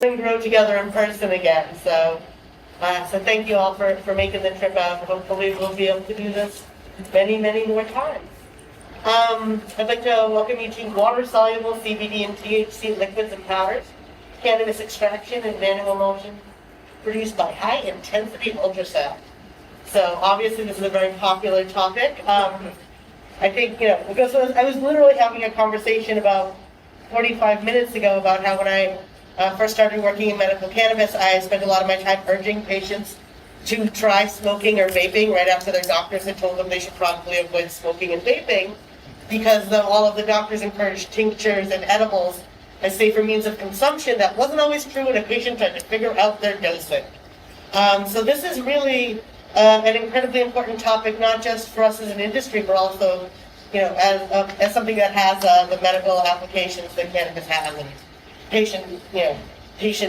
and grow together in person again. So thank you all for making the trip out. Hopefully we'll be able to do this many, many more times. I'd like to welcome you to Water-Soluble CBD and THC liquids and powders, cannabis extraction and nanoemulsions produced by high-intensity ultrasound. So obviously this is a very popular topic. I think, because I was literally having a conversation about 45 minutes ago about how when I first started working in medical cannabis, I spent a lot of my time urging patients to try smoking or vaping right after their doctors had told them they should probably avoid smoking and vaping, because all of the doctors encouraged tinctures and edibles as safer means of consumption. That wasn't always true when a patient tried to figure out their dosing. So this is really an incredibly important topic, not just for us as an industry, but also, as something that has the medical applications that cannabis has, and patient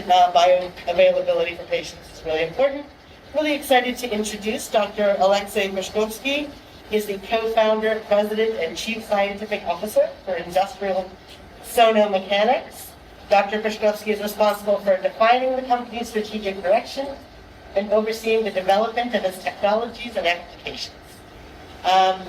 bioavailability for patients is really important. Really excited to introduce Dr. Alexey Peshkovsky. He's the co-founder, president, and chief scientific officer for industrial sonomechanics. Dr. Peshkovsky is responsible for defining the company's strategic direction and overseeing the development of its technologies and applications.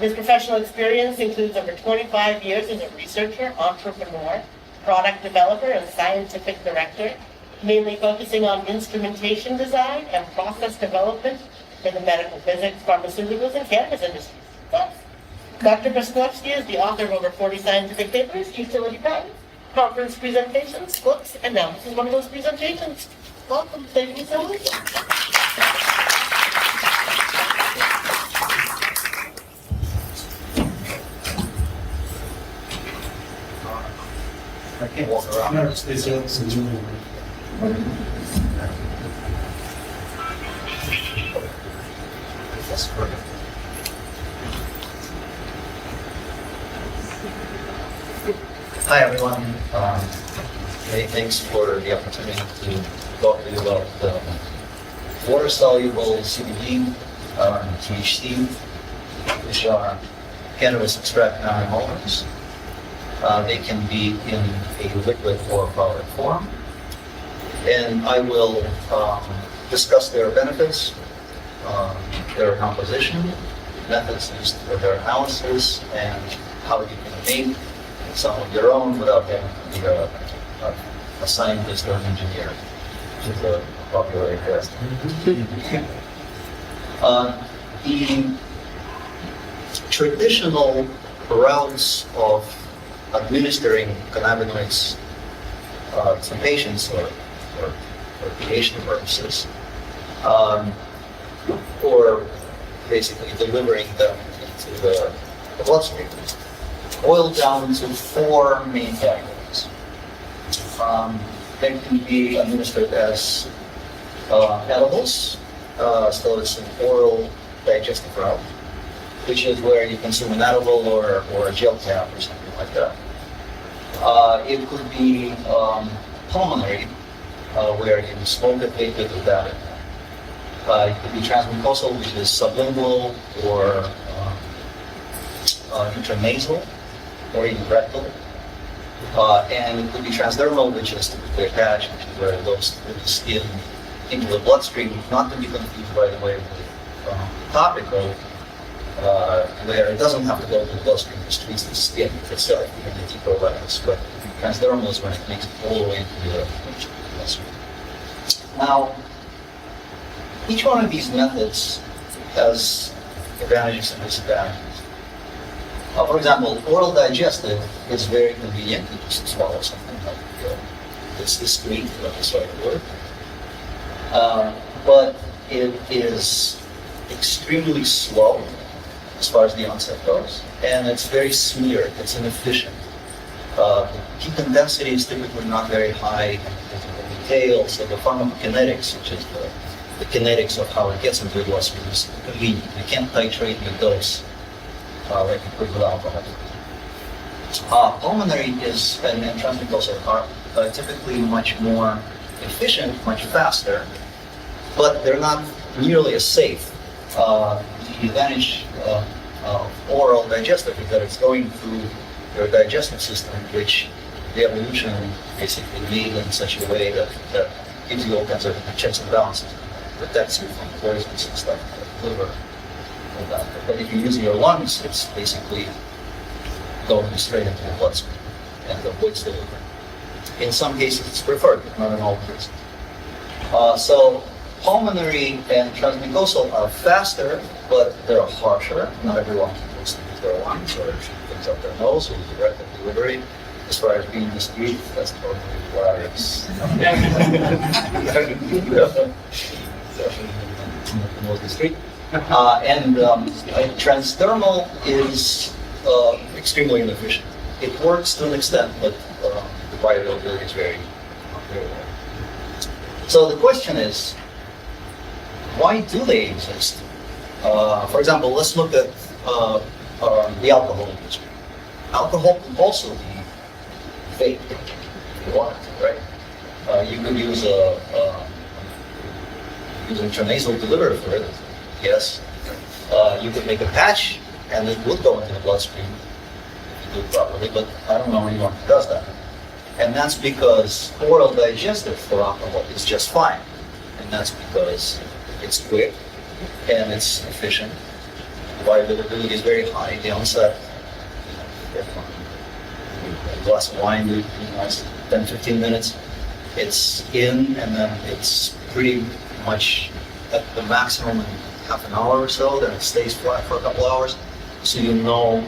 His professional experience includes over 25 years as a researcher, entrepreneur, product developer, and scientific director, mainly focusing on instrumentation design and process development in the medical physics, pharmaceuticals, and cannabis industries. Dr. Peshkovsky is the author of over 40 scientific papers, utility patents, conference presentations, books, and now this is one of those presentations. Welcome. Thank you so much. I can't walk around. No, it's That's perfect. Hi everyone. Many thanks for the opportunity to talk to you about water-soluble CBD and THC, which are cannabis extract nanoemulsions. They can be in a liquid or powder form. And I will discuss their benefits, their composition, methods used for their analysis, and how you can make some of your own without having to be a scientist or an engineer, which is a popular request. The traditional routes of administering cannabinoids to patients or creation purposes, or basically delivering them into the bloodstream, boil down to four main categories. They can be administered as edibles, so it's an oral digestive route, which is where you consume an edible or a gel cap or something like that. It could be pulmonary, where you smoke it, vape it, or dab it. It could be transmucosal, which is sublingual or intranasal or even rectal. And it could be transdermal, which is typically a patch, which is where it goes through the skin into the bloodstream, not to be confused, by the way, with topical, where it doesn't have to go to the bloodstream, it just treats the skin itself, even the deeper levels. But transdermal is when it makes it all the way into the bloodstream. Now, each one of these methods has advantages and disadvantages. For example, oral digestive is very convenient. You just swallow something like it's discreet, that's the right word. But it is extremely slow as far as the onset goes, and it's very smeared, it's inefficient. Peak intensity is typically not very high in the tail, so the pharmacokinetics, which is the kinetics of how it gets into the bloodstream, is convenient. You can't titrate the dose like you could with alcohol. Pulmonary and transmucosal are typically much more efficient, much faster, but they're not nearly as safe. The advantage of oral digestive is that it's going through your digestive system, which the evolution basically made in such a way that gives you all kinds of checks and balances, protects you from poisons and stuff, like liver, all that. But if you're using your lungs, it's basically going straight into the bloodstream and avoids the liver. In some cases, it's preferred, but not in all cases. So pulmonary and transmucosal are faster, but they're harsher. Not everyone can use their lungs or shoot things up their nose or use rectal delivery. As far as being discreet, that's totally hilarious. More discreet. And transdermal is extremely inefficient. It works to an extent, but the bioavailability is very low. So the question is, why do they exist? For example, let's look at the alcohol industry. Alcohol can also be fake if you want it, right? You could use use intranasal delivery for it. Yes. You could make a patch, and it would go into the bloodstream if you do it properly. But I don't know anyone who does that. And that's because oral digestive for alcohol is just fine. And that's because it's quick and it's efficient. Bioavailability is very high. The onset, a glass of wine, 10-15 minutes, it's in, and then it's pretty much at the maximum in half an hour or so. Then it stays flat for a couple hours, so you know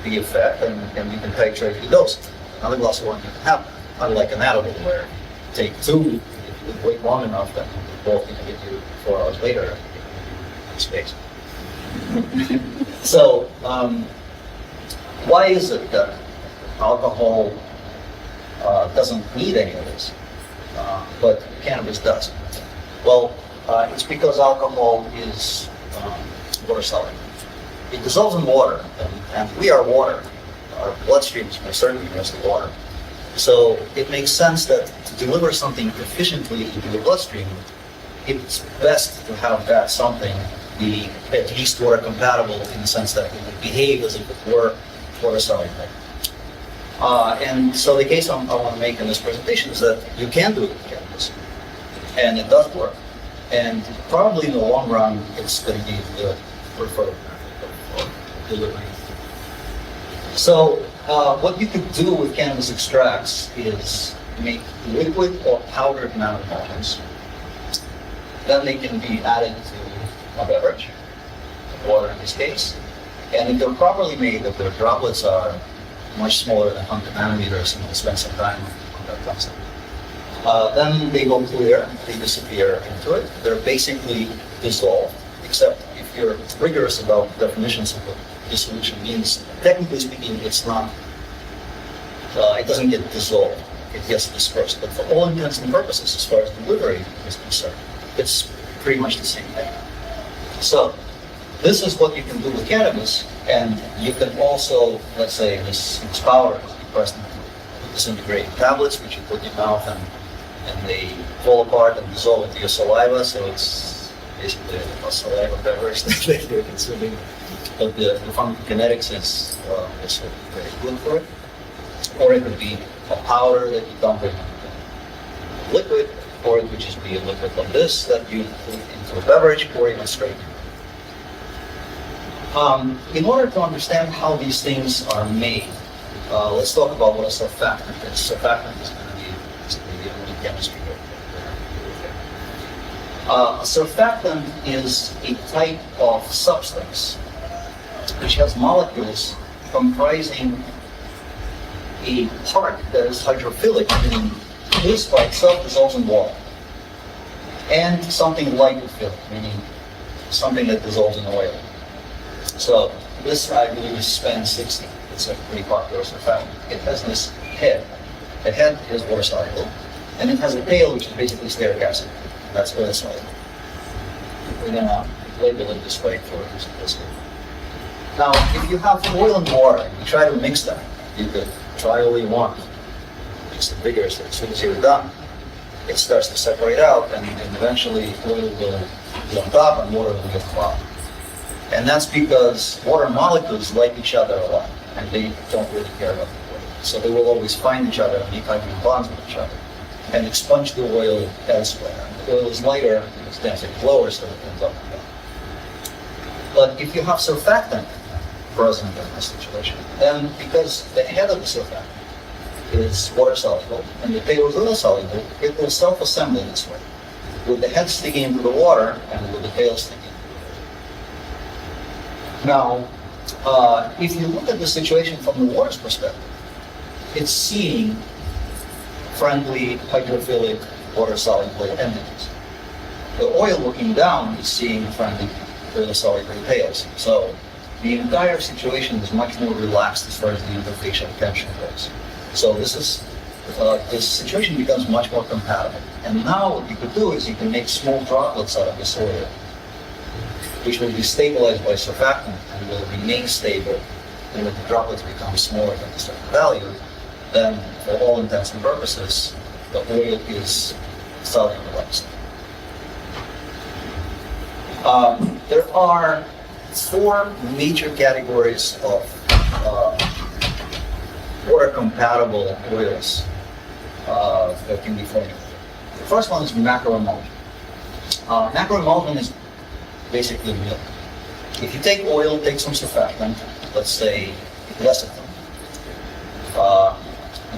the effect, and you can titrate the dose. Another glass of wine you can have, unlike an edible where you take two, if you wait long enough, then both can give you 4 hours later in space. So, why is it that alcohol doesn't need any of this, but cannabis does? Well, it's because alcohol is water-soluble. It dissolves in water, and we are water. Our bloodstream is certainly mostly water. So it makes sense that to deliver something efficiently into the bloodstream, it's best to have that something be at least water compatible in the sense that it would behave as if it were water soluble. And so the case I want to make in this presentation is that you can do it with cannabis, and it does work. And probably in the long run, it's going to be the preferred method of delivery. So what you could do with cannabis extracts is make liquid or powdered nanoemulsions. Then they can be added to a beverage, water in this case. And if they're properly made, if their droplets are much smaller than 100 nanometers, and we'll spend some time on that concept. Then they go clear, they disappear into it. They're basically dissolved, except if you're rigorous about definitions of what dissolution means, technically speaking, it's not, it doesn't get dissolved, it gets dispersed. But for all intents and purposes, as far as delivery is concerned, it's pretty much the same thing. So, this is what you can do with cannabis, and you can also, let's say, this powder is pressed into disintegrating tablets, which you put in your mouth, and they fall apart and dissolve into your saliva, so it's basically a saliva beverage that you're consuming. But the pharmacokinetics is also very good for it. Or it could be a powder that you dump in liquid, or it could just be a liquid like this that you put into a beverage, or even straight. In order to understand how these things are made, let's talk about what a surfactant is. Surfactant is going to be basically the only chemistry here. A surfactant is a type of substance which has molecules comprising a part that is hydrophilic, meaning this by itself dissolves in water, and something lipophilic, meaning something that dissolves in oil. So this, I believe, is SPEN 60. It's a pretty popular surfactant. It has this head. The head is water soluble, and it has a tail which is basically stearic acid. That's oil soluble. We're gonna label it this way for simplicity. Now, if you have oil and water and you try to mix them, you could try all you want. Mix it vigorously. As soon as you're done, it starts to separate out, and eventually oil will be on top and water will be on bottom. And that's because water molecules like each other a lot, and they don't really care about the water. So they will always find each other and make hydrogen bonds with each other and expunge the oil elsewhere. And the oil is lighter, its density is lower, so it ends up and down. But if you have surfactant present in this situation, then because the head of the surfactant is water-soluble and the tail is oil-soluble, it will self-assemble this way, with the head sticking into the water and with the tail sticking into the water. Now, if you look at the situation from the water's perspective, it's seeing friendly, hydrophilic, water-soluble entities. The oil looking down is seeing friendly, oil-soluble tails. So the entire situation is much more relaxed as far as the interfacial tension goes. So this situation becomes much more compatible. And now what you could do is you can make small droplets out of this oil, which will be stabilized by surfactant and will remain stable. And when the droplets become smaller than a certain value, then for all intents and purposes, the oil is solubilized. There are 4 major categories of water-compatible oils that can be formulated. The first one is macroemulsion. Macroemulsion is basically milk. If you take oil, take some surfactant, let's say lecithin,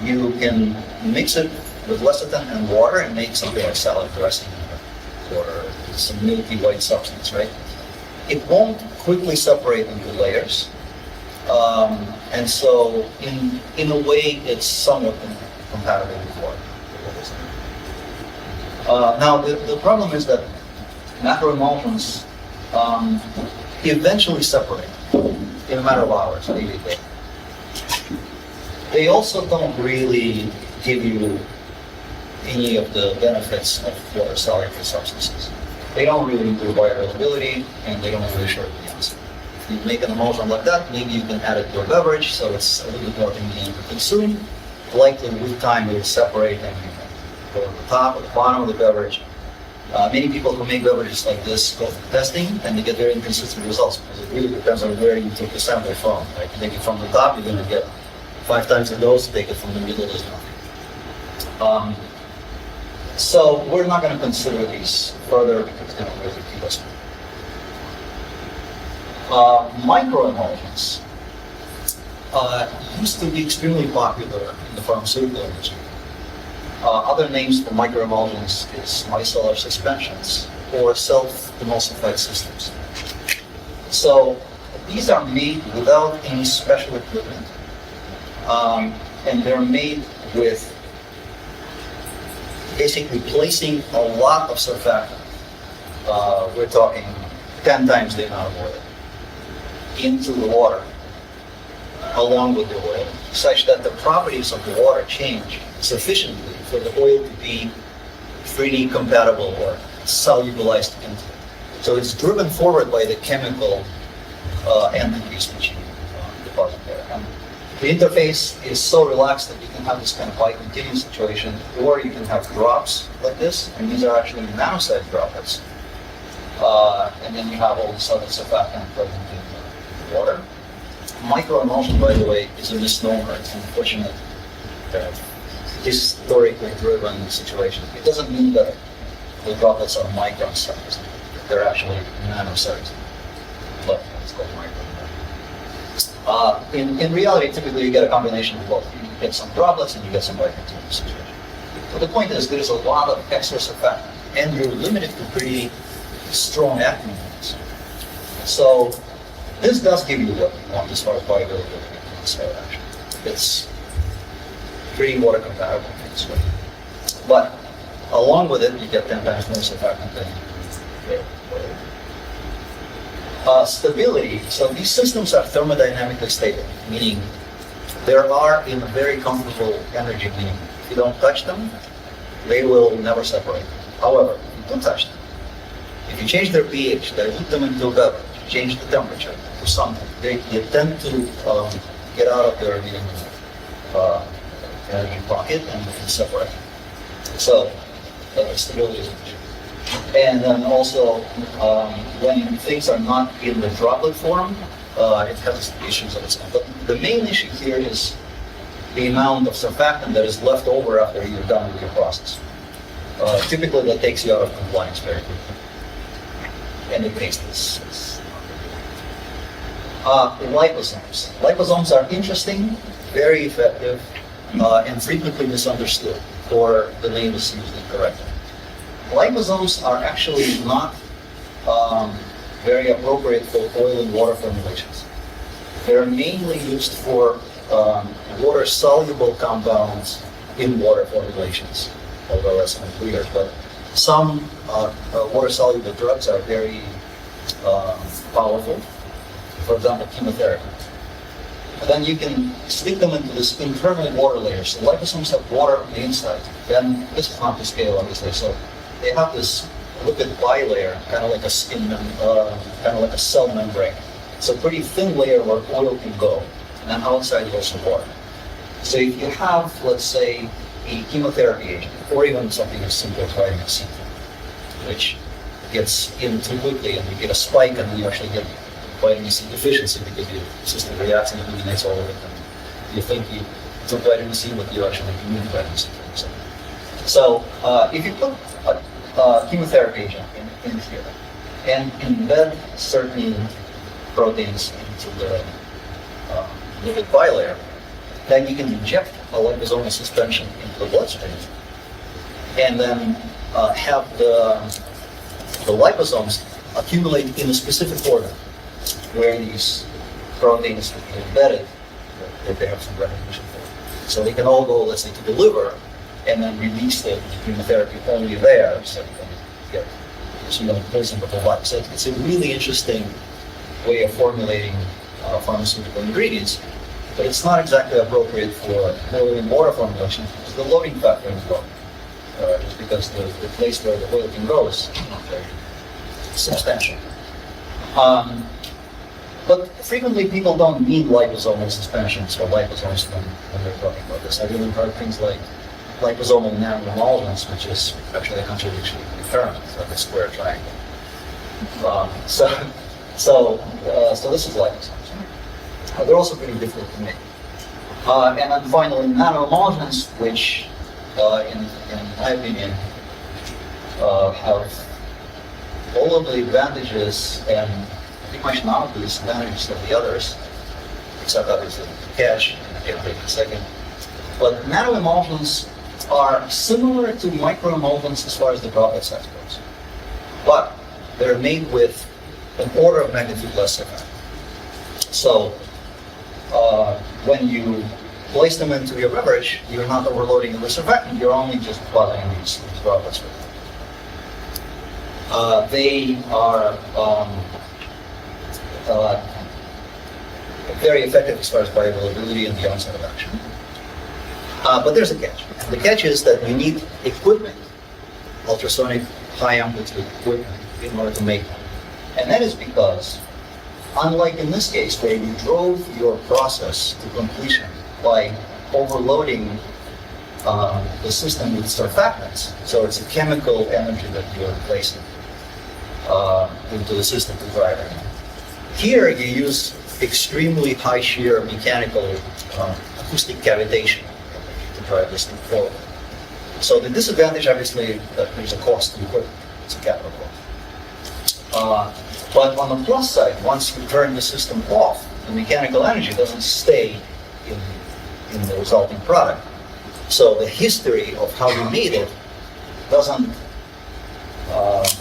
you can mix it with lecithin and water and make something like salad dressing or some milky white substance, right? It won't quickly separate into layers. And so in a way, it's somewhat compatible with water. Now, the problem is that macroemulsions eventually separate in a matter of hours, maybe a day. They also don't really give you any of the benefits of water-soluble substances. They don't really improve bioavailability, and they don't really shorten the onset. If you make an emulsion like that, maybe you can add it to a beverage, so it's a little bit more convenient to consume. Likely with time it will separate and go to the top or the bottom of the beverage. Many people who make beverages like this go for testing, and they get very inconsistent results because it really depends on where you took the sample from. Like, you take it from the top, you're going to get 5 times the dose. Take it from the middle, there's nothing. So we're not going to consider these further because they don't really keep us. Microemulsions used to be extremely popular in the pharmaceutical industry. Other names for microemulsions is micellar suspensions or self-emulsified systems. So these are made without any special equipment, and they're made with basically placing a lot of surfactant. We're talking 10 times the amount of oil into the water along with the oil, such that the properties of the water change sufficiently for the oil to be freely compatible or solubilized into it. So it's driven forward by the chemical entities which you deposit there. And the interface is so relaxed that you can have this kind of bi-continuous situation, or you can have drops like this, and these are actually nano-sized droplets. And then you have all this other surfactant present in the water. Microemulsion, by the way, is a misnomer. It's an unfortunate, historically driven situation. It doesn't mean that the droplets are micron-sized. They're actually nano-sized, but it's called microemulsion. In reality, typically you get a combination of both. You get some droplets and you get some bi-continuous situation. So the point is, there's a lot of extra surfactant, and you're limited to pretty strong acting units. So this does give you what you want as far as bioavailability in this action. It's pretty water compatible in this way. But along with it, you get 10 times more surfactant than stability. So these systems are thermodynamically stable, meaning they are in a very comfortable energy minimum. If you don't touch them, they will never separate. However, if you do touch them, if you change their pH, dilute them into a beverage, change the temperature to something, they tend to get out of their minimum energy pocket and they can separate. So stability is an issue. And then also, when things are not in the droplet form, it has issues of its own. But the main issue here is the amount of surfactant that is left over after you're done with your process. Typically, that takes you out of compliance very quickly. And it makes this. Liposomes. Liposomes are interesting, very effective, and frequently misunderstood, or the name is used incorrectly. Liposomes are actually not very appropriate for oil and water formulations. They're mainly used for water-soluble compounds in water formulations, although that's unclear. But some water-soluble drugs are very powerful. For example, chemotherapy. And then you can stick them into this internal water layer. So liposomes have water on the inside. Then this is not to scale, obviously. So they have this lipid bilayer, kind of like a skin, kind of like a cell membrane. It's a pretty thin layer where oil can go, and then outside goes some water. So if you have, let's say, a chemotherapy agent, or even something as simple as vitamin C, which gets in too quickly and you get a spike and then you actually get vitamin C deficiency because your system reacts and eliminates all of it. And you think you took vitamin C, but you actually need vitamin C. So if you put a chemotherapy agent in here and embed certain proteins into the lipid bilayer, then you can inject a liposomal suspension into the bloodstream and then have the liposomes accumulate in a specific order where these proteins are embedded, that they have some recognition for. So they can all go, let's say, to the liver and then release the chemotherapy only there, so you can get poison of the life. So it's a really interesting way of formulating pharmaceutical ingredients, but it's not exactly appropriate for oil and water formulation because the loading factor is low. Just because the place where the oil can go is not very substantial. But frequently people don't need liposomal suspensions or liposomes when they're talking about this. I've even heard things like liposomal nanoemulsions, which is actually a contradiction in the term, it's like a square triangle. So this is liposomes. They're also pretty difficult to make. And then finally, nanoemulsions, which in my opinion have all of the advantages and pretty much none of the disadvantages of the others, except obviously the catch, and I'll take a second. But nanoemulsions are similar to microemulsions as far as the droplet size goes. But they're made with an order of magnitude less surfactant. So when you place them into your beverage, you're not overloading the surfactant, you're only just bothering these droplets with it. They are very effective as far as bioavailability and the onset of action. But there's a catch. The catch is that you need equipment, ultrasonic high amplitude equipment, in order to make them. And that is because, unlike in this case where you drove your process to completion by overloading the system with surfactants, so it's a chemical energy that you're placing into the system to drive it. Here you use extremely high shear mechanical acoustic cavitation to drive this thing forward. So the disadvantage, obviously, that there's a cost to the equipment. It's a capital cost. But on the plus side, once you turn the system off, the mechanical energy doesn't stay in the resulting product. So the history of how you made it doesn't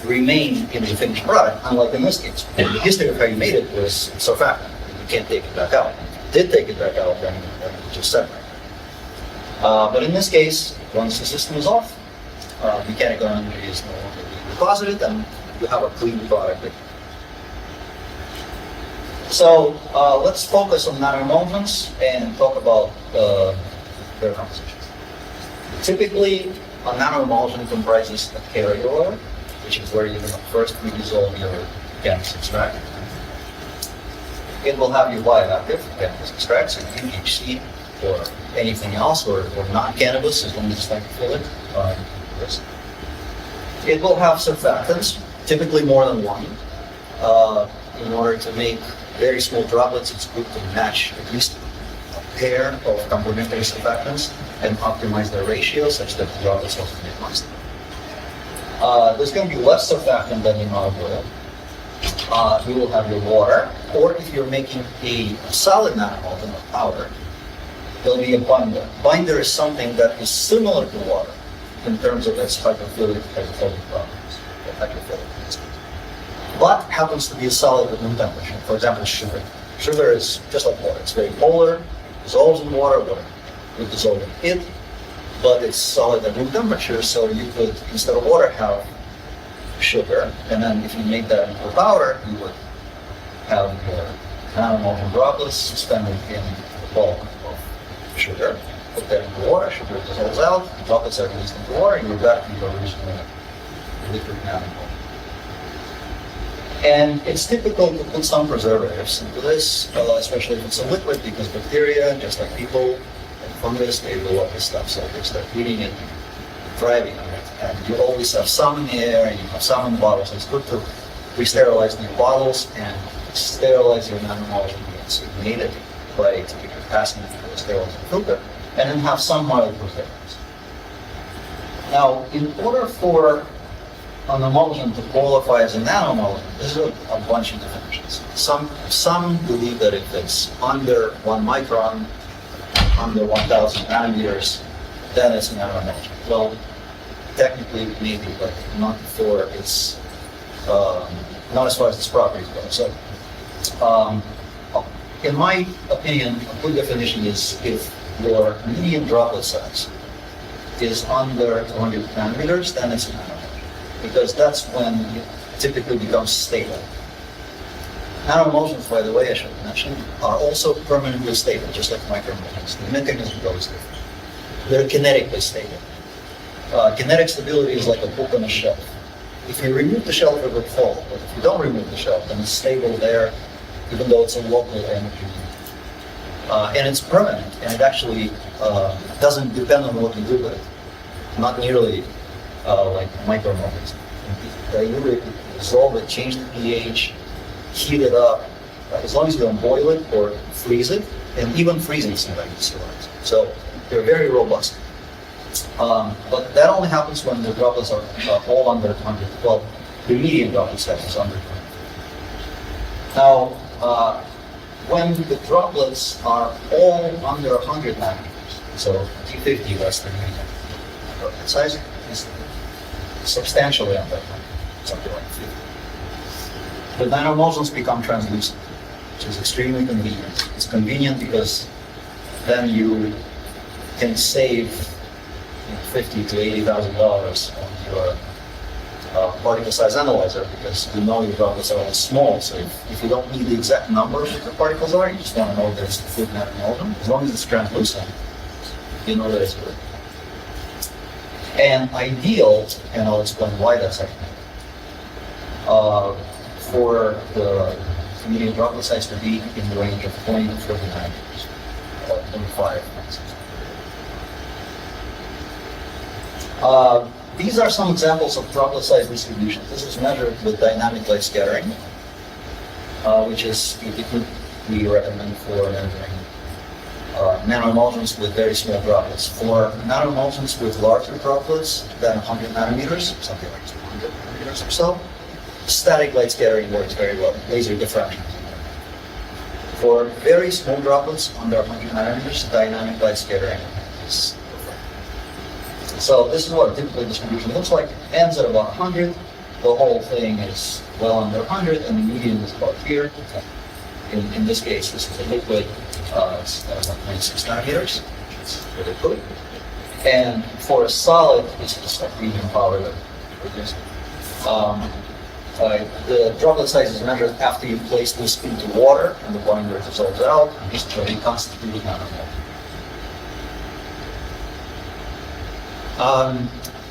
remain in the finished product, unlike in this case. The history of how you made it was surfactant. You can't take it back out. If you did take it back out, then you just separate. But in this case, once the system is off, mechanical energy is no longer being deposited, and you have a clean product. So let's focus on nanoemulsions and talk about their compositions. Typically, a nanoemulsion comprises a carrier oil, which is where you're going to first redissolve your cannabis extract. It will have your bioactive cannabis extract, so THC or anything else, or non-cannabis, as long as it's like fluid. It will have surfactants, typically more than one. In order to make very small droplets, it's good to match at least pair of complementary surfactants and optimize their ratio such that the droplets also get constant. There's going to be less surfactant than in olive oil. You will have your water, or if you're making a solid nanoemulsion or powder, there'll be a binder. Binder is something that is similar to water in terms of its hydrophilic properties, or hydrophilic, but happens to be a solid at room temperature. For example, sugar. Sugar is just like water. It's very polar, dissolves in water, water would dissolve in it, but it's solid at room temperature, so you could, instead of water, have sugar, and then if you make that into a powder, you would have your nanoemulsion droplets suspended in the bulk of sugar. Put that into water, sugar dissolves out, the droplets are released into water, and you're back to your original liquid nanoemulsion. And it's typical to put some preservatives into this, especially if it's a liquid, because bacteria, just like people and fungus, they will love this stuff, so they start eating it, thriving on it. And you always have some in the air, and you have some in the bottles, so it's good to re-sterilize the bottles and sterilize your nanoemulsion units. You need it by taking passing through a sterilizing filter, and then have some mild preservatives. Now, in order for an emulsion to qualify as a nanoemulsion, there's a bunch of definitions. Some believe that if it's under 1 micron, under 1,000 nanometers, then it's a nanoemulsion. Well, technically maybe, but not for its, not as far as its properties go. So, in my opinion, a good definition is if your median droplet size is under 200 nanometers, then it's a nanoemulsion, because that's when it typically becomes stable. Nanoemulsions, by the way, I should mention, are also permanently stable, just like microemulsions. The mechanism goes different. They're kinetically stable. Kinetic stability is like a book on a shelf. If you remove the shelf, it would fall. But if you don't remove the shelf, then it's stable there, even though it's a local energy. And it's permanent, and it actually doesn't depend on what you do with it. Not nearly like microemulsions. You dissolve it, change the pH, heat it up, as long as you don't boil it or freeze it, and even freezing sometimes destroys. So they're very robust. But that only happens when the droplets are all under 100. Well, the median droplet size is under 100. Now, when the droplets are all under 100 nanometers, so T50 less than median droplet size is substantially under 100, something like 50. The nanoemulsions become translucent, which is extremely convenient. It's convenient because then you can save $50,000 to $80,000 on your particle size analyzer, because you know your droplets are all small. So if you don't need the exact number of what the particles are, you just want to know that it's a good nanoemulsion. As long as it's translucent, you know that it's good. And ideal, and I'll explain why that's ideal, for the median droplet size to be in the range of 20 to 40 nanometers, or 25. These are some examples of droplet size distribution. This is measured with dynamic light scattering, which is we recommend for measuring nanoemulsions with very small droplets. For nanoemulsions with larger droplets than 100 nanometers, something like 200 nanometers or so, static light scattering works very well, laser diffraction. For very small droplets under 100 nanometers, dynamic light scattering is preferred. So this is what a typical distribution looks like. It ends at about 100. The whole thing is well under 100, and the median is about here. In this case, this is a liquid. It's about 26 nanometers, which is really good. And for a solid, this is like medium power that we produce. The droplet size is measured after you place this into water, and the binder dissolves out, and this is a reconstituted nanomole.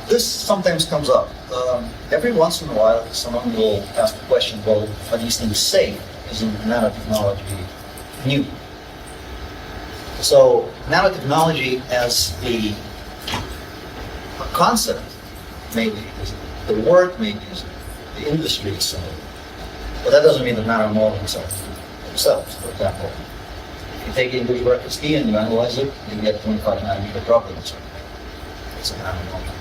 This sometimes comes up. Every once in a while, someone will ask the question, well, are these things safe? Isn't nanotechnology new? So, nanotechnology as a concept, maybe, the word maybe is the industry is so, but that doesn't mean that nanoemulsions are themselves. For example, If you take English breakfast tea and you analyze it, you get 25 nanometer droplets. It's a nanometer.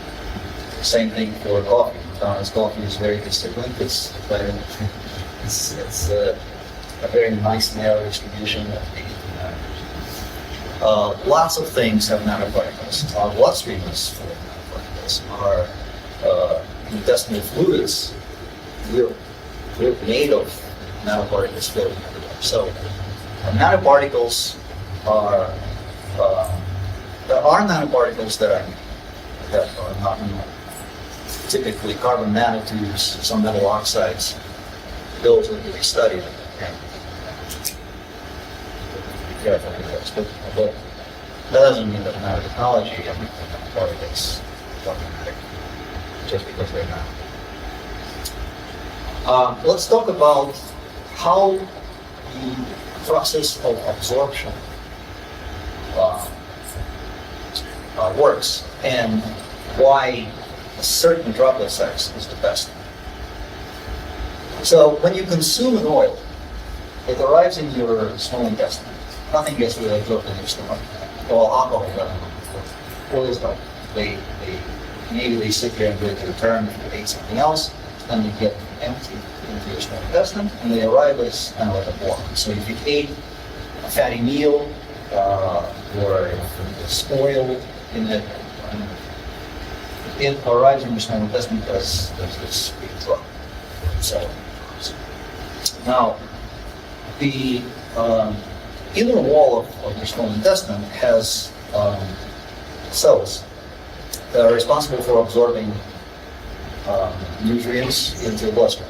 Same thing for coffee. As coffee is very disciplined, it's a very nice narrow distribution of the nanometers. Lots of things have nanoparticles. Our bloodstream is full of nanoparticles. Our intestinal fluids, we're made of nanoparticles floating everywhere. So nanoparticles are there are nanoparticles that are not typically carbon nanotubes, some metal oxides. Those are to be studied. And be careful with those. But that doesn't mean that nanotechnology and nanoparticles are problematic just because they're not. Let's talk about how the process of absorption works and why a certain droplet size is the best. So when you consume an oil, it arrives in your small intestine. Nothing gets really absorbed in your stomach. Well, alcohol doesn't. Oils don't. Maybe they sit there and wait to return if you ate something else, then they get empty into your small intestine, and they arrive as kind of like a block. So if you ate a fatty meal, or if it's oil in it, it arrives in your small intestine as this big drop. So now, the inner wall of your small intestine has cells that are responsible for absorbing nutrients into the bloodstream.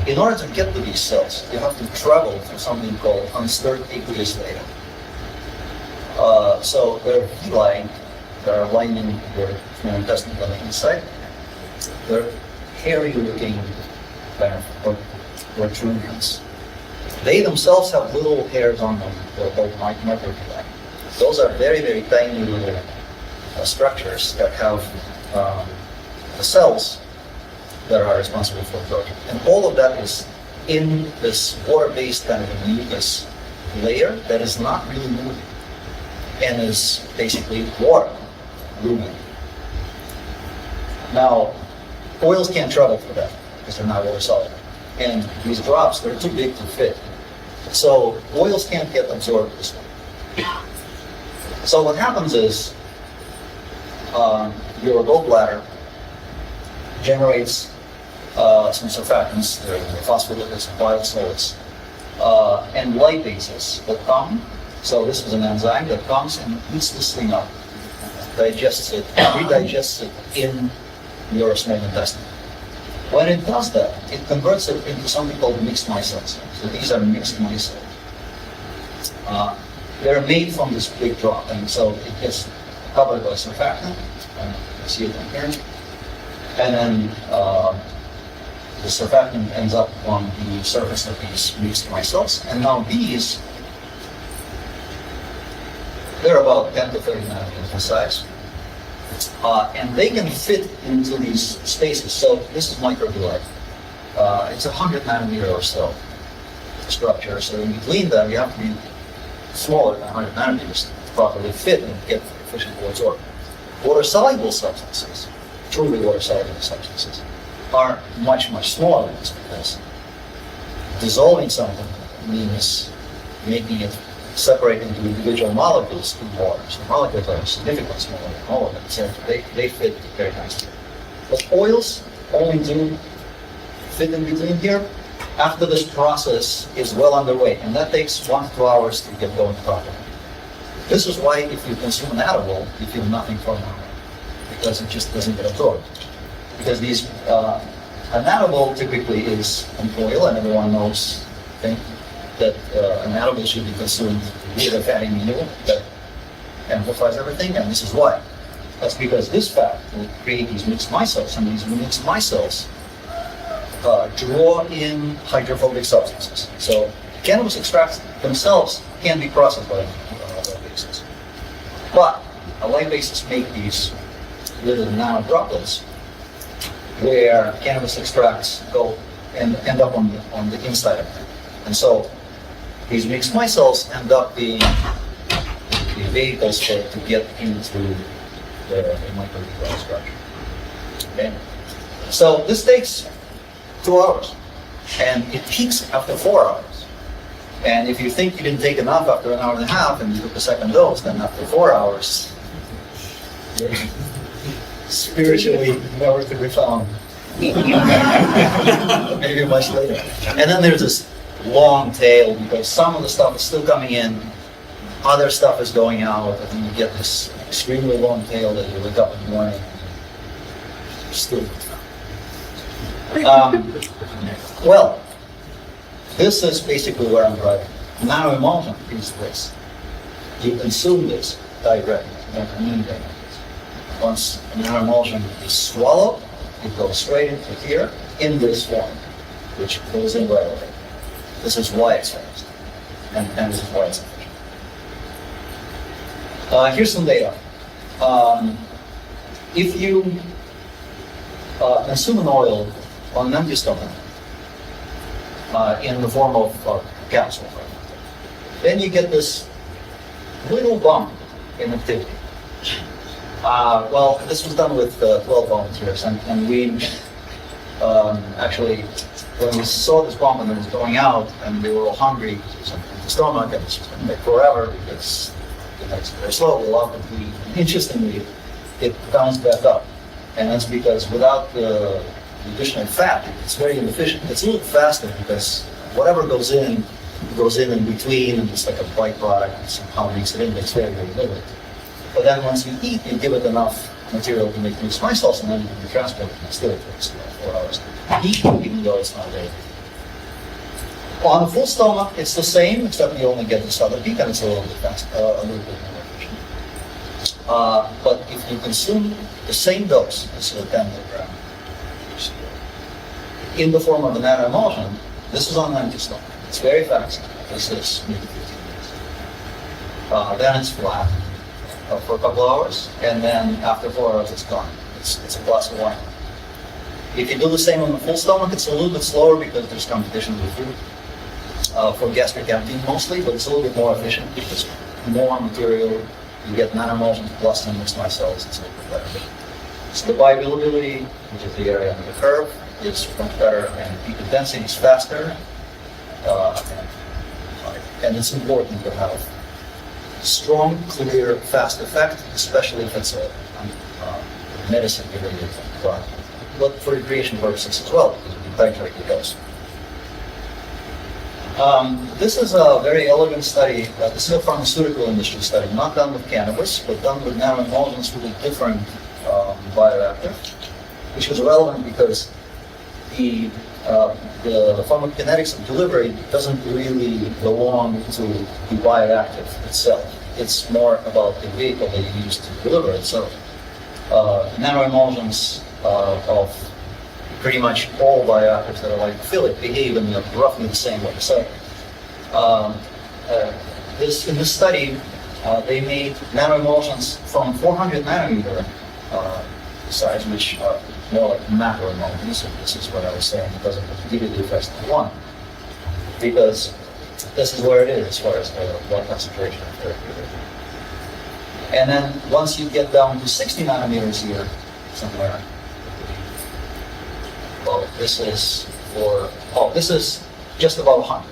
In order to get to these cells, you have to travel through something called unstirred aqueous layer. So there are villi that are lining your small intestine on the inside. They're hairy-looking kind of protrusions. They themselves have little hairs on them, they're called microvilli. Those are very, very tiny little structures that have the cells that are responsible for absorption. And all of that is in this water-based kind of a mucus layer that is not really moving and is basically water moving. Now, oils can't travel through that because they're not water-soluble. And these drops, they're too big to fit. So oils can't get absorbed this way. So what happens is your gallbladder generates some surfactants, phospholipids, bile salts, and lipases that come. So this is an enzyme that comes and eats this thing up, digests it, redigests it in your small intestine. When it does that, it converts it into something called mixed micelles. So these are mixed micelles. They're made from this big drop, and so it gets covered by surfactant. You see it in here. And then the surfactant ends up on the surface of these mixed micelles. And now these, they're about 10 to 30 nanometers in size. And they can fit into these spaces. So this is microvilli. It's 100 nanometer or so structure. So in between them, you have to be smaller than 100 nanometers to properly fit and get efficiently absorbed. Water-soluble substances, truly water-soluble substances, are much, much smaller than this because dissolving something means making it separate into individual molecules in water. So molecules are significantly smaller than all of them, so they fit very nicely. But oils only do fit in between here after this process is well underway, and that takes 1 to 2 hours to get going properly. This is why if you consume an edible, you feel nothing for an hour, because it just doesn't get absorbed. Because these, an edible typically is an oil, and everyone knows, I think, that an edible should be consumed with a fatty meal that amplifies everything, and this is why. That's because this fat will create these mixed micelles, and these mixed micelles draw in hydrophobic substances. So cannabis extracts themselves can be processed by lipases. But lipases make these little nano droplets where cannabis extracts go and end up on the inside of it. And so these mixed micelles end up being the vehicles to get into the microbial structure. Okay? So this takes 2 hours, and it peaks after 4 hours. And if you think you didn't take enough after an hour and a half and you took the second dose, then after 4 hours, spiritually nowhere to be found. Maybe much later. And then there's this long tail because some of the stuff is still coming in, other stuff is going out, and then you get this extremely long tail that you wake up in the morning and still not found. Well, this is basically where I'm driving. Nanoemulsion is this. You consume this directly. You don't need anything. Once a nanoemulsion is swallowed, it goes straight into here in this form, which goes in right away. This is why it's fast, and this is why it's efficient. Here's some data. If you consume an oil on an empty stomach, in the form of capsule, then you get this little bump in activity. Well, this was done with 12 volunteers, and we actually, when we saw this bump and it was going out, and they were all hungry, the stomach, and it's going to take forever because it's very slow, interestingly, it bounced back up. And that's because without the additional fat, it's very inefficient. It's a little faster because whatever goes in between, and it's like a byproduct, and somehow makes it in, it's very, very little. But then once you eat, you give it enough material to make mixed micelles, and then you can transport it, and it still takes about 4 hours to eat, even though it's not very. On a full stomach, it's the same, except you only get this other peak, and it's a little bit faster, a little bit more efficient. But if you consume the same dose, this is a 10 milligram, in the form of a nanoemulsion, this is on an empty stomach. It's very fast. This is maybe 15 minutes. Then it's flat for a couple hours, and then after 4 hours, it's gone. It's a glass of wine. If you do the same on the full stomach, it's a little bit slower because there's competition with food for gastric emptying mostly, but it's a little bit more efficient because more material, you get nanoemulsions plus the mixed micelles, it's a little bit better. So the bioavailability, which is the area under the curve, is much better, and peak density is faster, and it's important to have strong, clear, fast effect, especially if it's a medicine-related product. But for recreation purposes as well, because we titrate the dose. This is a very elegant study, this is a pharmaceutical industry study, not done with cannabis, but done with nanoemulsions with a different bioreactor, which was relevant because the pharmacokinetics of delivery doesn't really belong to the bioactive itself. It's more about the vehicle that you use to deliver it. So nanoemulsions of pretty much all bioactives that are lipophilic behave in roughly the same way. So in this study, they made nanoemulsions from 400 nanometer size, which are more like macroemulsions. This is what I was saying because of the PBD effects of one. Because this is where it is as far as blood concentration of therapeutic. And then once you get down to 60 nanometers here, somewhere, well, this is just about 100.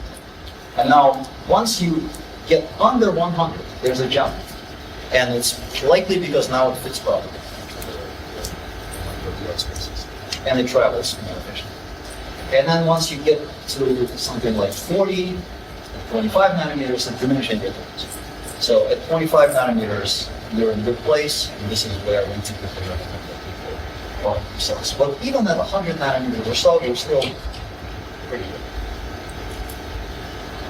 And now, once you get under 100, there's a jump. And it's likely because now it fits properly. And it travels more efficiently. And then once you get to something like 40, 25 nanometers, it's diminishing difference. So at 25 nanometers, you're in a good place, and this is where we typically recommend that people follow themselves. But even at 100 nanometers or so, you're still pretty good.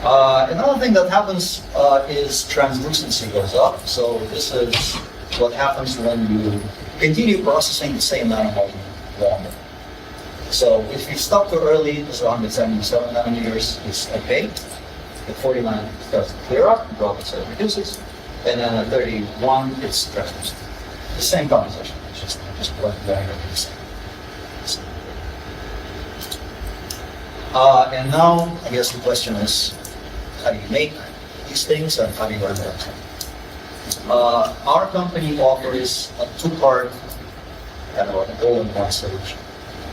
Another thing that happens is translucency goes up. So this is what happens when you continue processing the same nanoemulsion longer. So if you stop too early, this is 177 nanometers, it's okay. At 49, it starts to clear up, drop it, so it reduces. And then at 31, it's translucent. The same composition, it's just blood diagram the same. And now, I guess the question is, how do you make these things and how do you run them. Our company offers a two-part, kind of an all-in-one solution.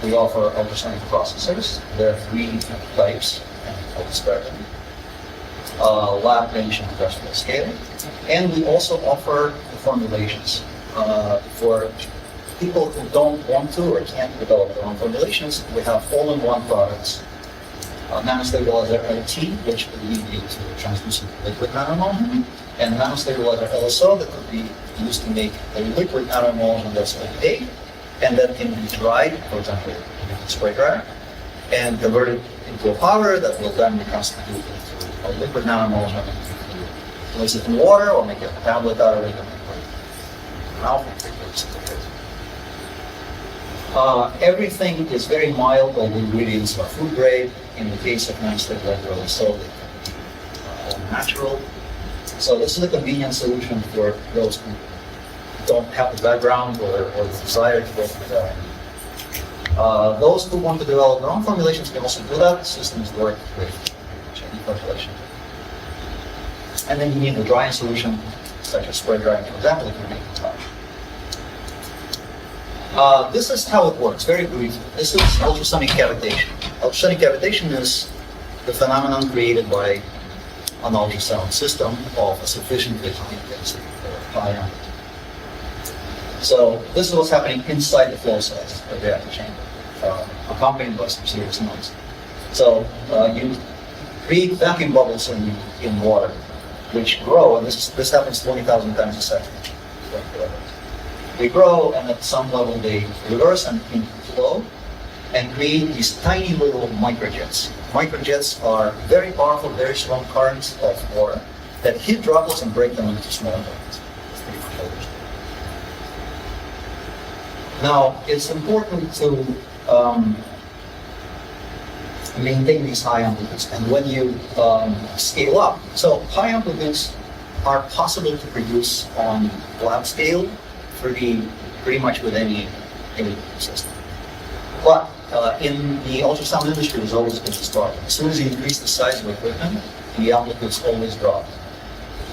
We offer ultrasonic processors. There are three types, and I'll describe them. Lab bench and industrial scale. And we also offer the formulations. For people who don't want to or can't develop their own formulations, we have all-in-one products. Nanostabilizer LT, which could lead you to translucent liquid nanoemulsion, and nanostabilizer LSO that could be used to make a liquid nanoemulsion that's opaque, and that can be dried, for example, in a spray dryer, and converted into a powder that will then reconstitute into a liquid nanoemulsion. Place it in water or make a tablet out of it. Everything is very mild, all the ingredients are food grade. In the case of nanostabilizer LSO, they can be all natural. So this is a convenient solution for those who don't have the background or the desire to work with that. Those who want to develop their own formulations can also do that. Systems work with any formulation. And then you need a drying solution, such as spray drying, for example, if you're making touch. This is how it works, very briefly. This is ultrasonic cavitation. Ultrasonic cavitation is the phenomenon created by an ultrasound system of a sufficiently high intensity or high amplitude. So this is what's happening inside the flow cells of the reactor chamber, accompanied by some serious noise. So you create vacuum bubbles in water, which grow, and this happens 20,000 times a second. They grow, and at some level they reverse and flow, and create these tiny little microjets. Microjets are very powerful, very strong currents of water that hit droplets and break them into small droplets. Now, it's important to maintain these high amplitudes, and when you scale up, so high amplitudes are possible to produce on lab scale pretty much with any system. But in the ultrasound industry, there's always been a start. As soon as you increase the size of equipment, the amplitudes always drop.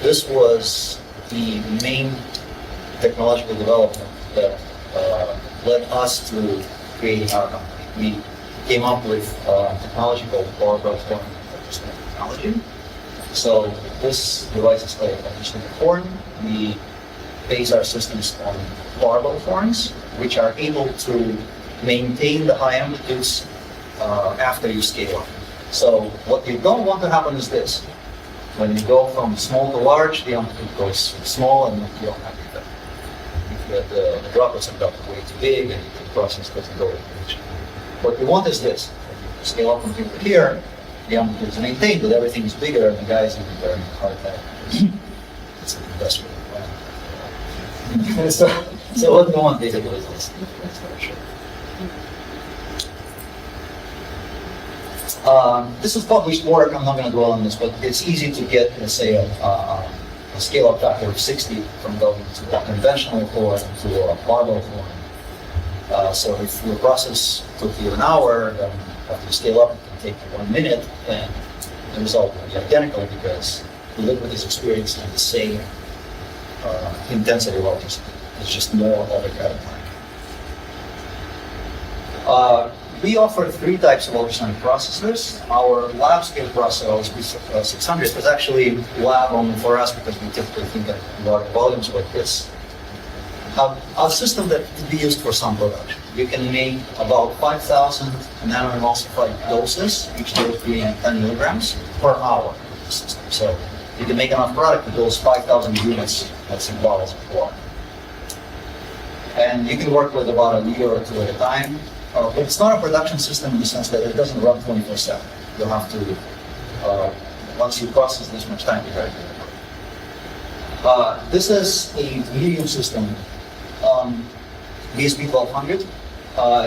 This was the main technological development that led us to creating our company. We came up with technology called bar-growth technology. So this device is called ultrasonic horn. We base our systems on barbell horns, which are able to maintain the high amplitudes after you scale up. So what you don't want to happen is this. When you go from small to large, the amplitude goes small and you don't have the effect. The droplets have gotten way too big and the process doesn't go as what you want is this. When you scale up from here to here, the amplitude is maintained, but everything is bigger and the guys are very hard to it's an industrial plant. So what you want basically is this. This is published work, I'm not going to dwell on this, but it's easy to get, let's say, a scale-up factor of 60 from going to a conventional horn to a barbell horn. So if your process took you an hour, then after you scale up, it can take you 1 minute, and the result will be identical because the liquid is experiencing the same intensity of ultrasound. It's just more of it at a time. We offer 3 types of ultrasonic processors. Our lab scale processor, LSP600, is actually lab only for us because we typically think at large volumes like this. A system that can be used for some production. You can make about 5,000 nanoemulsified doses, each dose being 10 milligrams per hour of the system. So you can make enough product to dose 5,000 units, that's in bottles of water. And you can work with about a year or 2 at a time. But it's not a production system in the sense that it doesn't run 24/7. You'll have to, once you process this much time, you're ready. This is a medium system, BSP 1200.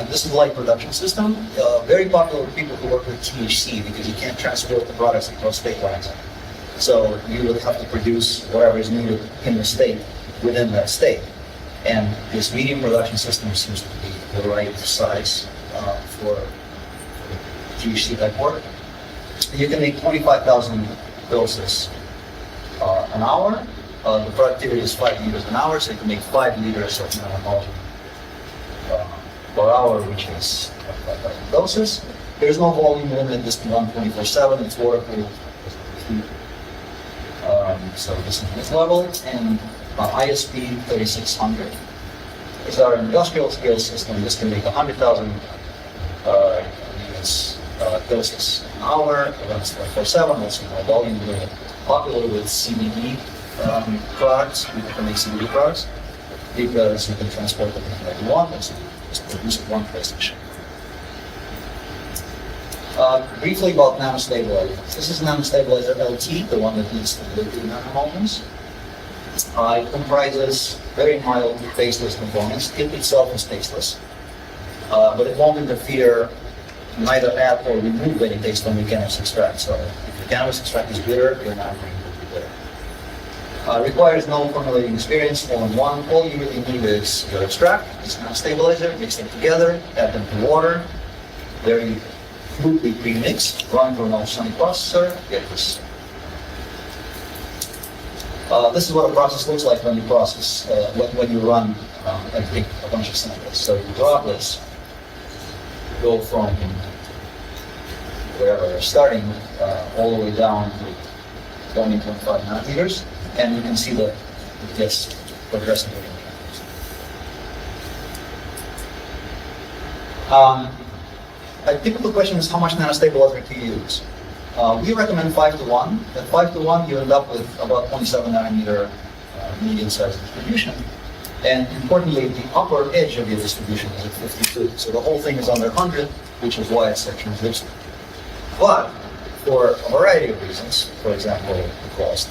This is a light production system, very popular with people who work with THC because you can't transport the products across state lines. So you really have to produce whatever is needed in the state within that state. And this medium production system seems to be the right size for THC type work. You can make 25,000 doses an hour. The productivity is 5 liters an hour, so you can make 5 liters of nanoemulsion per hour, which is 5,000 doses. There's no volume limit. This can run 24/7. It's waterproof. So this is this level, and ISP 3600 is our industrial scale system. This can make 100,000 units doses an hour. It runs 24/7. Also, no volume limit. Popular with CBD products. We can make CBD products because you can transport them anywhere you want. And so just produce it one place to ship. Briefly about nanostabilizers. This is nanostabilizer LT, the one that leads to the liquid nanoemulsions. It comprises very mild tasteless components. It itself is tasteless, but it won't interfere, neither add or remove any taste from your cannabis extract. So if your cannabis extract is bitter, your nanoemulsion will be bitter. Requires no formulating experience. All you really need is your extract, this nanostabilizer, mix them together, add them to water, very smoothly pre-mixed, run through an ultrasonic processor, get this. This is what a process looks like when you process, when you run and take a bunch of samples. So you drop this, go from wherever you're starting, all the way down to 20.5 nanometers, and you can see that it gets progressively increased. A typical question is how much nanostabilizer to use. We recommend 5 to 1. At 5 to 1, you end up with about 27 nanometer medium-sized distribution. And importantly, the upper edge of your distribution is at 52. So the whole thing is under 100, which is why it's so translucent. But for a variety of reasons, for example, the cost,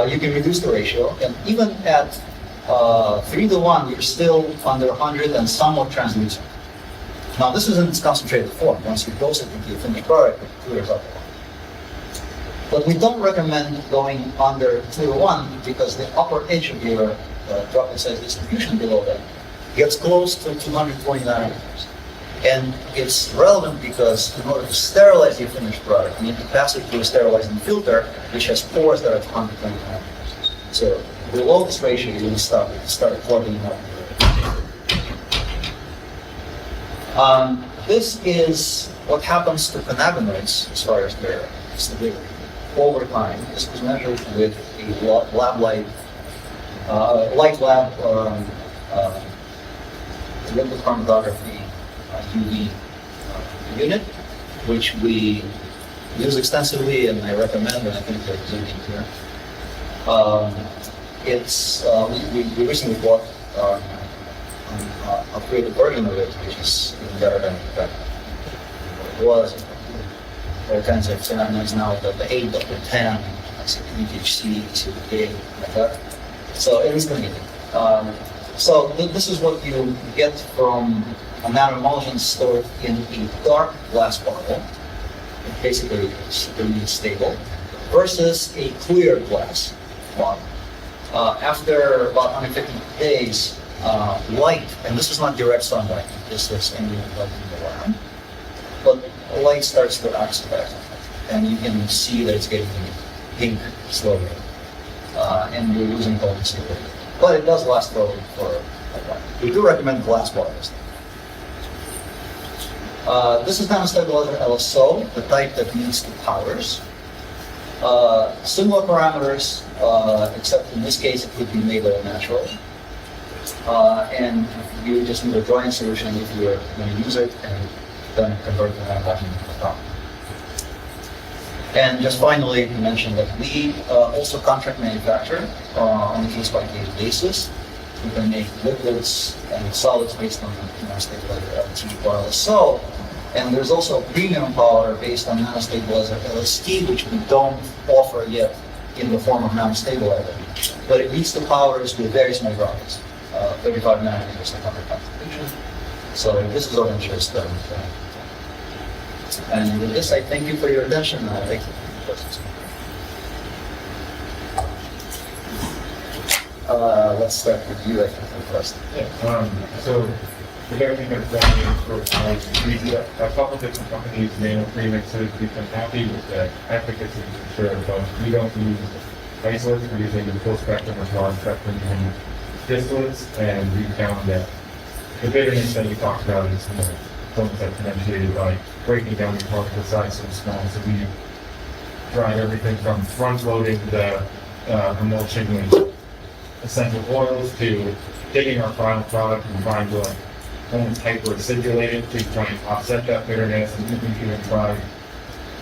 you can reduce the ratio. And even at 3 to 1, you're still under 100 and somewhat translucent. Now, this is in its concentrated form. Once you dose it into your finished product, it clears up a lot. But we don't recommend going under 2 to 1 because the upper edge of your droplet size distribution below that gets close to 220 nanometers. And it's relevant because in order to sterilize your finished product, you need to pass it through a sterilizing filter, which has pores that are 120 nanometers. So below this ratio, you will start clogging up. This is what happens to cannabinoids as far as their stability over time. This was measured with a light lab liquid chromatography UV unit, which we use extensively, and I recommend, and I think they're using here. We recently bought upgraded version of it, which is even better than what it was. There are kinds of cannabinoids now that the 8, the 10, THC, CBD, like that. So it is convenient. So this is what you get from a nanoemulsion stored in a dark glass bottle. It basically is really stable, versus a clear glass bottle. After about 150 days, light, and this is not direct sunlight, this is ambient light in the lab, but light starts to oxidize, and you can see that it's getting pink slowly, and you're losing potency. But it does last for a while. We do recommend glass bottles. This is nanostabilizer LSO, the type that leads to powders. Similar parameters, except in this case it would be made of natural. And you just need a drying solution if you're going to use it, and then convert the nanoemulsion into the powder. And just finally, to mention that we also contract manufacture on a case-by-case basis. We can make liquids and solids based on nanostabilizer LT or LSO. And there's also a premium powder based on nanostabilizer LST, which we don't offer yet in the form of nanostabilizer. But it leads to powders with very small droplets, 35 nanometers of powder concentration. So this is of interest. And with this, I thank you for your attention. I thank you for your questions. Let's start with you, I think, first. Yeah, so everything that's done for we a couple different companies, nano premixes, we've been happy with the efficacy for sure, but we don't use isolates, we're using the full spectrum or broad spectrum and distillates, and we found that the bitterness that we talked about is almost exponentiated by breaking down the particle size so small. So we tried everything from front loading the emulsion with essential oils to taking our final product and trying to almost hyper-acidulate it to try and offset that bitterness, and we can even try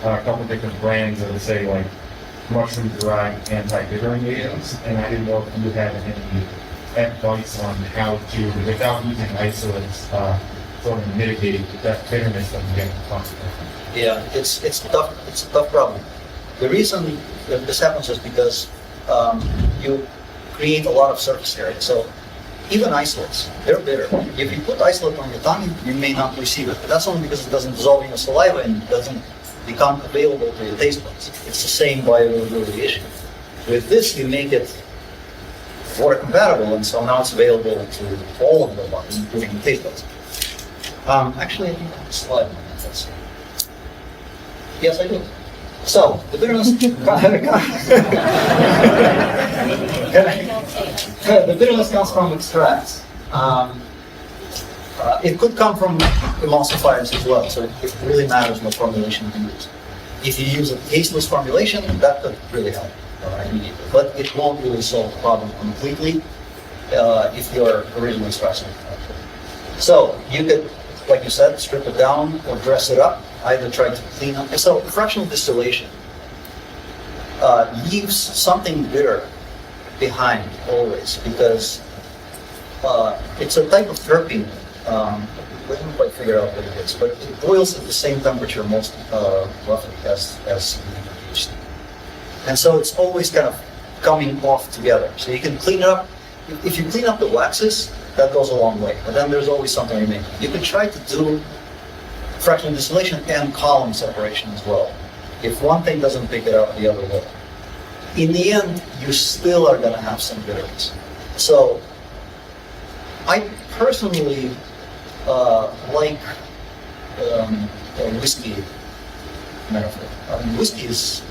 a couple different brands of, say, like mushroom-derived anti-bittering agents, and I didn't know if you had any advice on how to, without using isolates, sort of mitigate that bitterness that we get from the Yeah, it's tough. It's a tough problem. The reason that this happens is because you create a lot of surface area. So even isolates, they're bitter. If you put isolate on your tongue, you may not receive it. But that's only because it doesn't dissolve in your saliva and doesn't become available to your taste buds. It's the same bioavailability issue. With this, you make it water compatible, and so now it's available to all of the body, including the taste buds. Actually, I think I have a slide on that. Let's see. Yes, I do. So, the bitterness, the bitterness comes from extracts. It could come from emulsifiers as well, so it really matters what formulation you use. If you use a tasteless formulation, that could really help immediately, but it won't really solve the problem completely if your original extraction. So, you could, like you said, strip it down or dress it up. Either try to clean up. So fractional distillation leaves something bitter behind always because it's a type of terpene. We haven't quite figured out what it is, but it boils at the same temperature most roughly as CBD. And so it's always kind of coming off together. So you can clean it up. If you clean up the waxes, that goes a long way. But then there's always something remaining. You can try to do fractional distillation and column separation as well. If one thing doesn't pick it up, the other will. In the end, you still are going to have some bitterness. So, I personally like whiskey metaphor. Whiskey is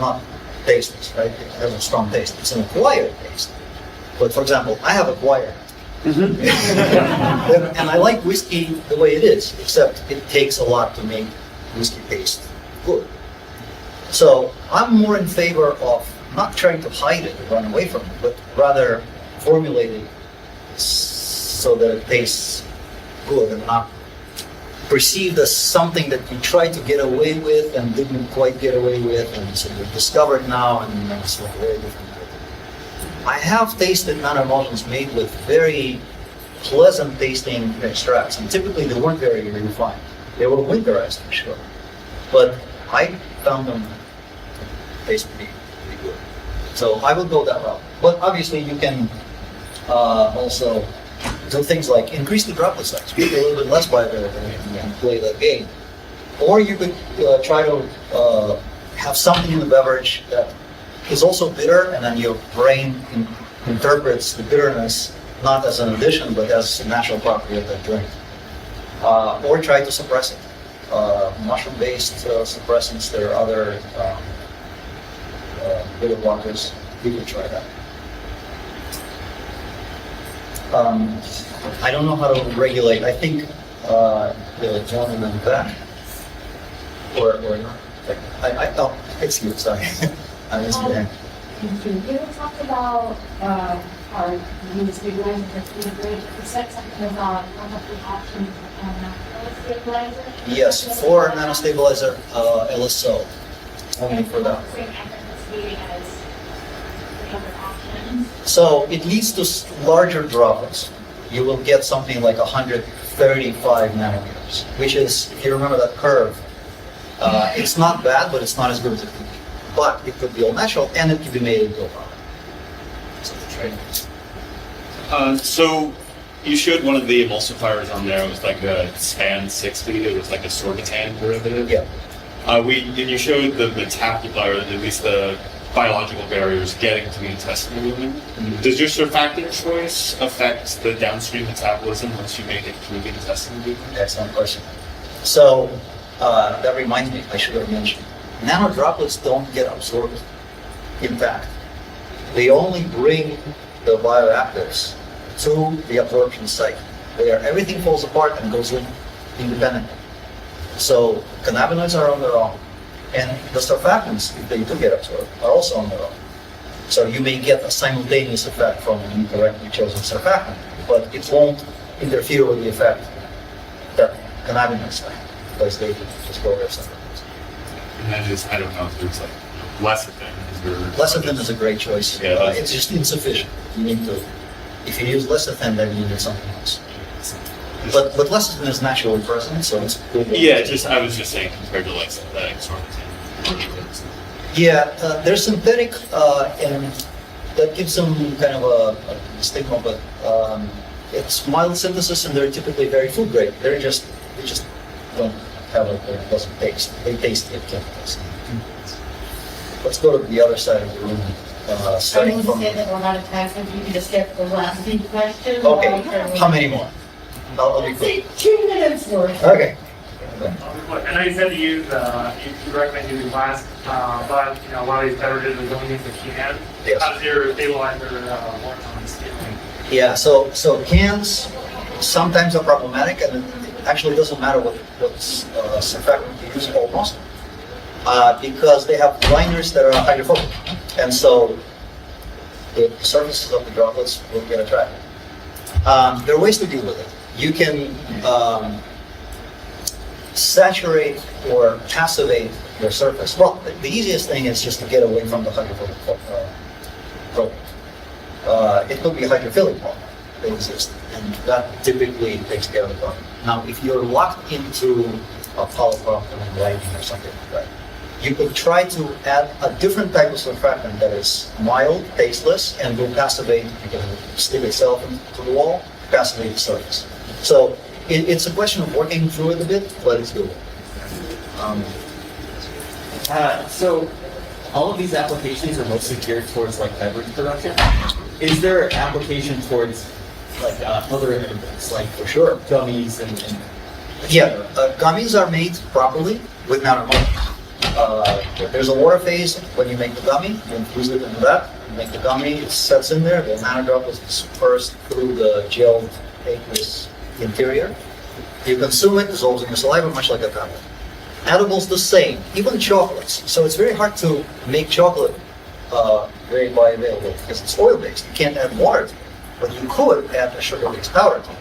not tasteless, right? It has a strong taste. It's an acquired taste. But for example, I have acquired. And I like whiskey the way it is, except it takes a lot to make whiskey taste good. So I'm more in favor of not trying to hide it or run away from it, but rather formulate it so that it tastes good and not perceived as something that you tried to get away with and didn't quite get away with, and so you've discovered now, and it's like very different. I have tasted nanoemulsions made with very pleasant tasting extracts, and typically they weren't very refined. They were winterized for sure, but I found them taste pretty good. So I will go that route. But obviously you can also do things like increase the droplet size, make it a little bit less bioavailability and play that game. Or you could try to have something in the beverage that is also bitter, and then your brain interprets the bitterness not as an addition, but as a natural property of that drink. Or try to suppress it. Mushroom-based suppressants, there are other bitter blockers. You could try that. I don't know how to regulate. I think the gentleman in the back, or not. Oh, it's you, sorry. I was there. Can you talk about our new stabilizer for food grade? You said something about one of the options for stabilizer. Yes, for nanostabilizer, LSO. Only for that. Same efficacy as the other options. So it leads to larger droplets. You will get something like 135 nanometers, which is, if you remember that curve, it's not bad, but it's not as good as it could be. But it could be all natural, and it could be made into a product. So you showed one of the emulsifiers on there. It was like a SPAN 60. It was like a sorbitan derivative. Yeah. And you showed the metabolite, or at least the biological barriers getting to the intestinal lumen. Does your surfactant choice affect the downstream metabolism once you make it through the intestinal lumen? Excellent question. So that reminds me, I should have mentioned, nanodroplets don't get absorbed. In fact, they only bring the bioactives to the absorption site, where everything falls apart and goes in independently. So cannabinoids are on their own, and the surfactants, if they do get absorbed, are also on their own. So you may get a simultaneous effect from an incorrectly chosen surfactant, but it won't interfere with the effect that cannabinoids have, because they just go there separately. And then just, I don't know if there's like lecithin. Lecithin is a great choice. Yeah, It's just insufficient. You need to, if you use lecithin, then you need something else. But lecithin is naturally present, so it's good. Yeah, just I was just saying compared to like synthetic sorbitol. Yeah, they're synthetic, and that gives them kind of a stigma, but it's mild synthesis, and they're typically very food grade. They just don't have a pleasant taste. They taste like chemicals. Let's go to the other side of the room. I Starting would from. say that we're out of time, so if you could just get the last few questions. Okay, how many more? I'll be Let's quick. say 2 minutes worth. Okay. I know you said you recommend using glass, but a lot of these beverages are going into can. Yes. How does your stabilizer work on skin? Yeah, so cans sometimes are problematic, and it actually doesn't matter what surfactant you use almost, because they have liners that are hydrophobic, and so the surfaces of the droplets will get attracted. There are ways to deal with it. You can saturate or passivate your surface. Well, the easiest thing is just to get away from the hydrophobic product. It could be hydrophilic one that exists, and that typically takes care of the problem. Now, if you're locked into a polypropylene lighting or something like that, you could try to add a different type of surfactant that is mild, tasteless, and will passivate, you can stick itself into the wall, passivate the surface. So it's a question of working through it a bit, but it's doable. So all of these applications are mostly geared towards like beverage production. Is there application towards like other ingredients, like For sure. gummies and Yeah, gummies are made properly with nanoemulsions. There's a water phase when you make the gummy, you infuse it into that, you make the gummy, it sets in there, the nanodroplets disperse through the gelled aqueous interior. You consume it, dissolves in your saliva, much like a tablet. Edibles the same, even chocolates. So it's very hard to make chocolate very bioavailable because it's oil-based. You can't add water to it, but you could add a sugar-based powder to it.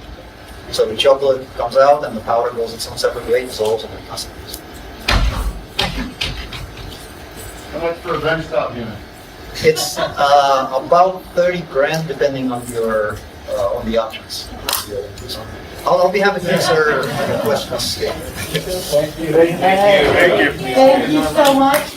So the chocolate comes out and the powder goes its own separate way, dissolves, and then concentrates. How much for a bench top unit? It's about 30 grand depending on your on the options. I'll be happy to answer any questions. Thank you. Thank you so much.